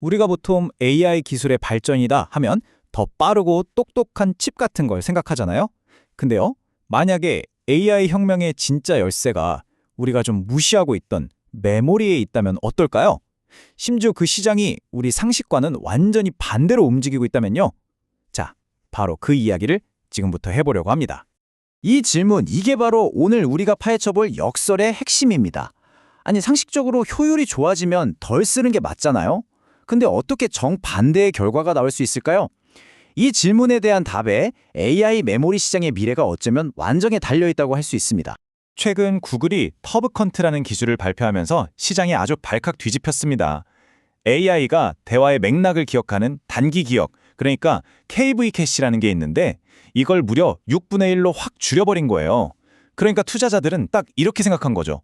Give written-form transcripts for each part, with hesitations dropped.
우리가 보통 AI 기술의 발전이다 하면 더 빠르고 똑똑한 칩 같은 걸 생각하잖아요. 근데요, 만약에 AI 혁명의 진짜 열쇠가 우리가 좀 무시하고 있던 메모리에 있다면 어떨까요? 심지어 그 시장이 우리 상식과는 완전히 반대로 움직이고 있다면요. 자, 바로 그 이야기를 지금부터 해보려고 합니다. 이 질문, 이게 바로 오늘 우리가 파헤쳐볼 역설의 핵심입니다. 아니, 상식적으로 효율이 좋아지면 덜 쓰는 게 맞잖아요? 근데 어떻게 정반대의 결과가 나올 수 있을까요? 이 질문에 대한 답에 AI 메모리 시장의 미래가 어쩌면 완전히 달려있다고 할 수 있습니다. 최근 구글이 터브컨트라는 기술을 발표하면서 시장이 아주 발칵 뒤집혔습니다. AI가 대화의 맥락을 기억하는 단기 기억, 그러니까 KV 캐시라는 게 있는데 이걸 무려 6분의 1로 확 줄여버린 거예요. 그러니까 투자자들은 딱 이렇게 생각한 거죠.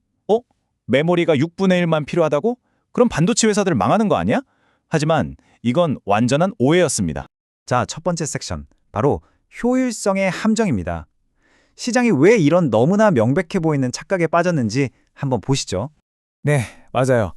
메모리가 6분의 1만 필요하다고? 그럼 반도체 회사들 망하는 거 아니야? 하지만 이건 완전한 오해였습니다. 자, 첫 번째 섹션, 바로 효율성의 함정입니다. 시장이 왜 이런 너무나 명백해 보이는 착각에 빠졌는지 한번 보시죠. 네, 맞아요.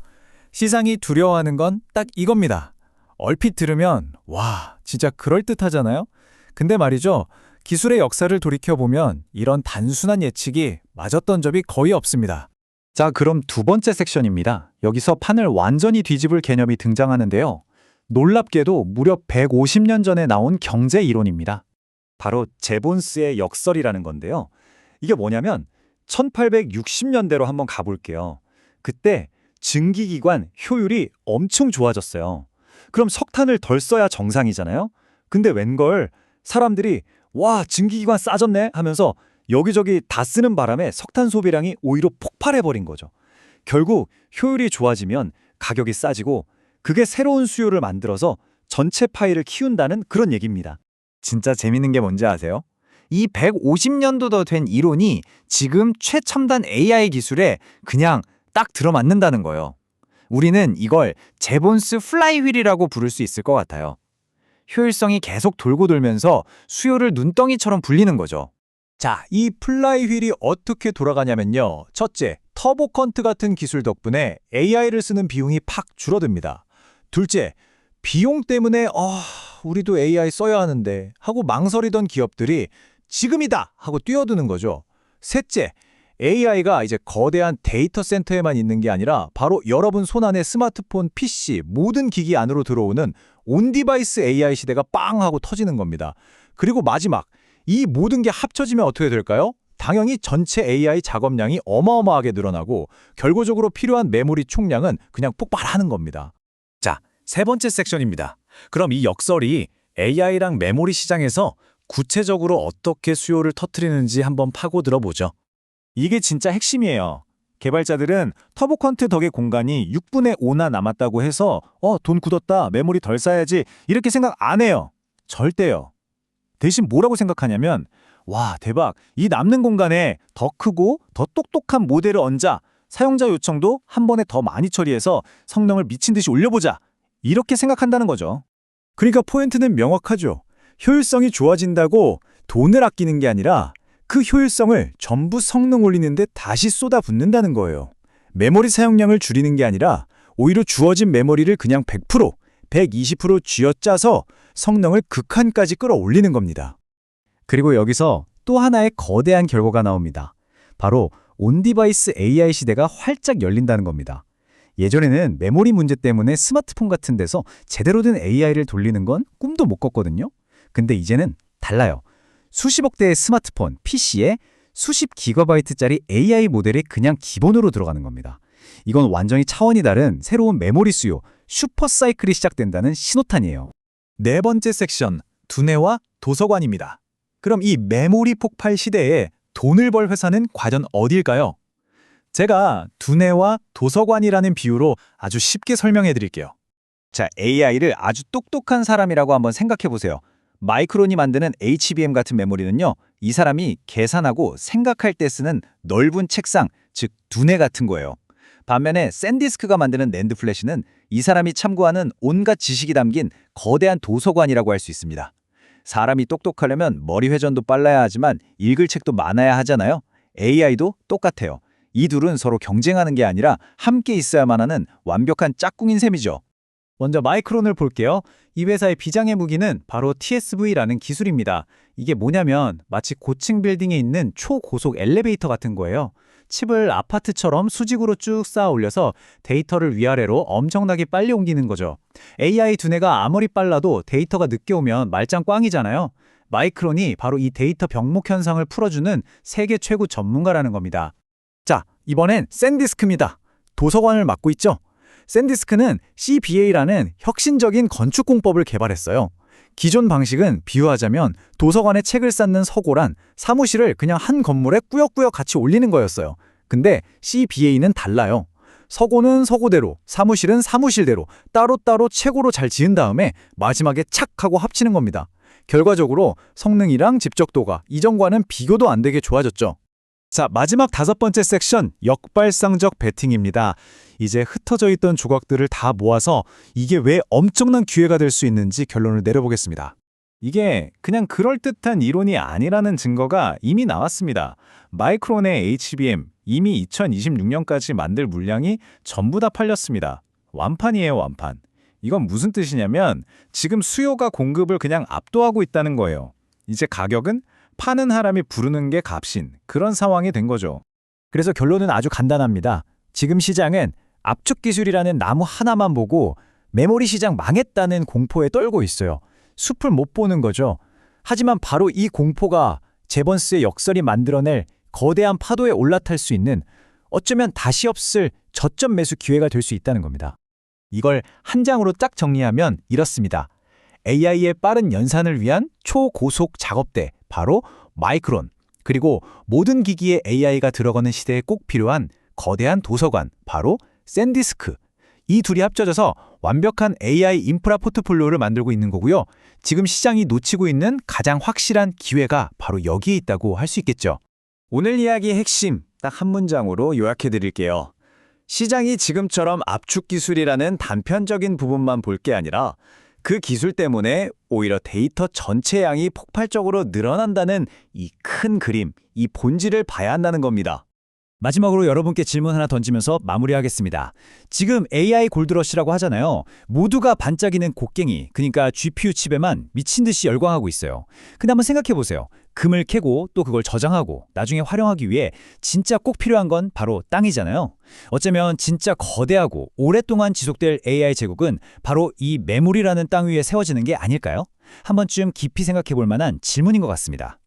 시장이 두려워하는 건 딱 이겁니다. 얼핏 들으면 와, 진짜 그럴듯하잖아요? 근데 말이죠. 기술의 역사를 돌이켜보면 이런 단순한 예측이 맞았던 적이 거의 없습니다. 자, 그럼 두 번째 섹션입니다. 여기서 판을 완전히 뒤집을 개념이 등장하는데요. 놀랍게도 무려 150년 전에 나온 경제 이론입니다. 바로 제본스의 역설이라는 건데요. 이게 뭐냐면 1860년대로 한번 가볼게요. 그때 증기기관 효율이 엄청 좋아졌어요. 그럼 석탄을 덜 써야 정상이잖아요. 근데 웬걸 사람들이 와, 증기기관 싸졌네 하면서 여기저기 다 쓰는 바람에 석탄 소비량이 오히려 폭발해버린 거죠. 결국 효율이 좋아지면 가격이 싸지고 그게 새로운 수요를 만들어서 전체 파이를 키운다는 그런 얘기입니다. 진짜 재밌는 게 뭔지 아세요? 이 150년도 된 이론이 지금 최첨단 AI 기술에 그냥 딱 들어맞는다는 거예요. 우리는 이걸 제본스 플라이휠이라고 부를 수 있을 것 같아요. 효율성이 계속 돌고 돌면서 수요를 눈덩이처럼 불리는 거죠. 자, 이 플라이휠이 어떻게 돌아가냐면요. 첫째, 터보컨트 같은 기술 덕분에 AI를 쓰는 비용이 팍 줄어듭니다. 둘째, 비용 때문에 우리도 AI 써야 하는데 하고 망설이던 기업들이 지금이다 하고 뛰어드는 거죠. 셋째, AI가 이제 거대한 데이터 센터에만 있는 게 아니라 바로 여러분 손안에 스마트폰, PC, 모든 기기 안으로 들어오는 온디바이스 AI 시대가 빵 하고 터지는 겁니다. 그리고 마지막, 이 모든 게 합쳐지면 어떻게 될까요? 당연히 전체 AI 작업량이 어마어마하게 늘어나고 결과적으로 필요한 메모리 총량은 그냥 폭발하는 겁니다. 자, 세 번째 섹션입니다. 그럼 이 역설이 AI랑 메모리 시장에서 구체적으로 어떻게 수요를 터뜨리는지 한번 파고들어 보죠. 이게 진짜 핵심이에요. 개발자들은 터보컨트 덕의 공간이 6분의 5나 남았다고 해서 돈 굳었다, 메모리 덜 쌓아야지 이렇게 생각 안 해요. 절대요. 대신 뭐라고 생각하냐면 와, 대박, 이 남는 공간에 더 크고 더 똑똑한 모델을 얹자, 사용자 요청도 한 번에 더 많이 처리해서 성능을 미친 듯이 올려보자, 이렇게 생각한다는 거죠. 그러니까 포인트는 명확하죠. 효율성이 좋아진다고 돈을 아끼는 게 아니라 그 효율성을 전부 성능 올리는데 다시 쏟아붓는다는 거예요. 메모리 사용량을 줄이는 게 아니라 오히려 주어진 메모리를 그냥 100%, 120% 쥐어짜서 성능을 극한까지 끌어올리는 겁니다. 그리고 여기서 또 하나의 거대한 결과가 나옵니다. 바로 온디바이스 AI 시대가 활짝 열린다는 겁니다. 예전에는 메모리 문제 때문에 스마트폰 같은 데서 제대로 된 AI를 돌리는 건 꿈도 못 꿨거든요. 근데 이제는 달라요. 수십억 대의 스마트폰, PC에 수십 기가바이트짜리 AI 모델이 그냥 기본으로 들어가는 겁니다. 이건 완전히 차원이 다른 새로운 메모리 수요, 슈퍼사이클이 시작된다는 신호탄이에요. 네 번째 섹션, 두뇌와 도서관입니다. 그럼 이 메모리 폭발 시대에 돈을 벌 회사는 과연 어디일까요? 제가 두뇌와 도서관이라는 비유로 아주 쉽게 설명해 드릴게요. 자, AI를 아주 똑똑한 사람이라고 한번 생각해 보세요. 마이크론이 만드는 HBM 같은 메모리는요, 이 사람이 계산하고 생각할 때 쓰는 넓은 책상, 즉 두뇌 같은 거예요. 반면에 샌디스크가 만드는 낸드 플래시는 이 사람이 참고하는 온갖 지식이 담긴 거대한 도서관이라고 할 수 있습니다. 사람이 똑똑하려면 머리 회전도 빨라야 하지만 읽을 책도 많아야 하잖아요. AI도 똑같아요. 이 둘은 서로 경쟁하는 게 아니라 함께 있어야만 하는 완벽한 짝꿍인 셈이죠. 먼저 마이크론을 볼게요. 이 회사의 비장의 무기는 바로 TSV라는 기술입니다. 이게 뭐냐면 마치 고층 빌딩에 있는 초고속 엘리베이터 같은 거예요. 칩을 아파트처럼 수직으로 쭉 쌓아 올려서 데이터를 위아래로 엄청나게 빨리 옮기는 거죠. AI 두뇌가 아무리 빨라도 데이터가 늦게 오면 말짱 꽝이잖아요. 마이크론이 바로 이 데이터 병목 현상을 풀어주는 세계 최고 전문가라는 겁니다. 자, 이번엔 샌디스크입니다. 도서관을 맡고 있죠? 샌디스크는 CBA라는 혁신적인 건축 공법을 개발했어요. 기존 방식은 비유하자면 도서관에 책을 쌓는 서고란 사무실을 그냥 한 건물에 꾸역꾸역 같이 올리는 거였어요. 근데 CBA는 달라요. 서고는 서고대로, 사무실은 사무실대로 따로따로 최고로 잘 지은 다음에 마지막에 착 하고 합치는 겁니다. 결과적으로 성능이랑 집적도가 이전과는 비교도 안 되게 좋아졌죠. 자, 마지막 5번째 섹션, 역발상적 베팅입니다. 이제 흩어져 있던 조각들을 다 모아서 이게 왜 엄청난 기회가 될 수 있는지 결론을 내려보겠습니다. 이게 그냥 그럴듯한 이론이 아니라는 증거가 이미 나왔습니다. 마이크론의 HBM, 이미 2026년까지 만들 물량이 전부 다 팔렸습니다. 완판이에요, 완판. 이건 무슨 뜻이냐면 지금 수요가 공급을 그냥 압도하고 있다는 거예요. 이제 가격은 파는 사람이 부르는 게 값인 그런 상황이 된 거죠. 그래서 결론은 아주 간단합니다. 지금 시장은 압축 기술이라는 나무 하나만 보고 메모리 시장 망했다는 공포에 떨고 있어요. 숲을 못 보는 거죠. 하지만 바로 이 공포가 제번스의 역설이 만들어낼 거대한 파도에 올라탈 수 있는 어쩌면 다시 없을 저점 매수 기회가 될 수 있다는 겁니다. 이걸 한 장으로 딱 정리하면 이렇습니다. AI의 빠른 연산을 위한 초고속 작업대, 바로 마이크론, 그리고 모든 기기에 AI가 들어가는 시대에 꼭 필요한 거대한 도서관, 바로 샌디스크. 이 둘이 합쳐져서 완벽한 AI 인프라 포트폴리오를 만들고 있는 거고요. 지금 시장이 놓치고 있는 가장 확실한 기회가 바로 여기에 있다고 할 수 있겠죠. 오늘 이야기의 핵심 딱 한 문장으로 요약해 드릴게요. 시장이 지금처럼 압축 기술이라는 단편적인 부분만 볼 게 아니라 그 기술 때문에 오히려 데이터 전체 양이 폭발적으로 늘어난다는 이 큰 그림, 이 본질을 봐야 한다는 겁니다. 마지막으로 여러분께 질문 하나 던지면서 마무리하겠습니다. 지금 AI 골드러시라고 하잖아요. 모두가 반짝이는 곡괭이, 그러니까 GPU 칩에만 미친 듯이 열광하고 있어요. 근데 한번 생각해 보세요. 금을 캐고 또 그걸 저장하고 나중에 활용하기 위해 진짜 꼭 필요한 건 바로 땅이잖아요. 어쩌면 진짜 거대하고 오랫동안 지속될 AI 제국은 바로 이 메모리라는 땅 위에 세워지는 게 아닐까요? 한 번쯤 깊이 생각해 볼 만한 질문인 것 같습니다.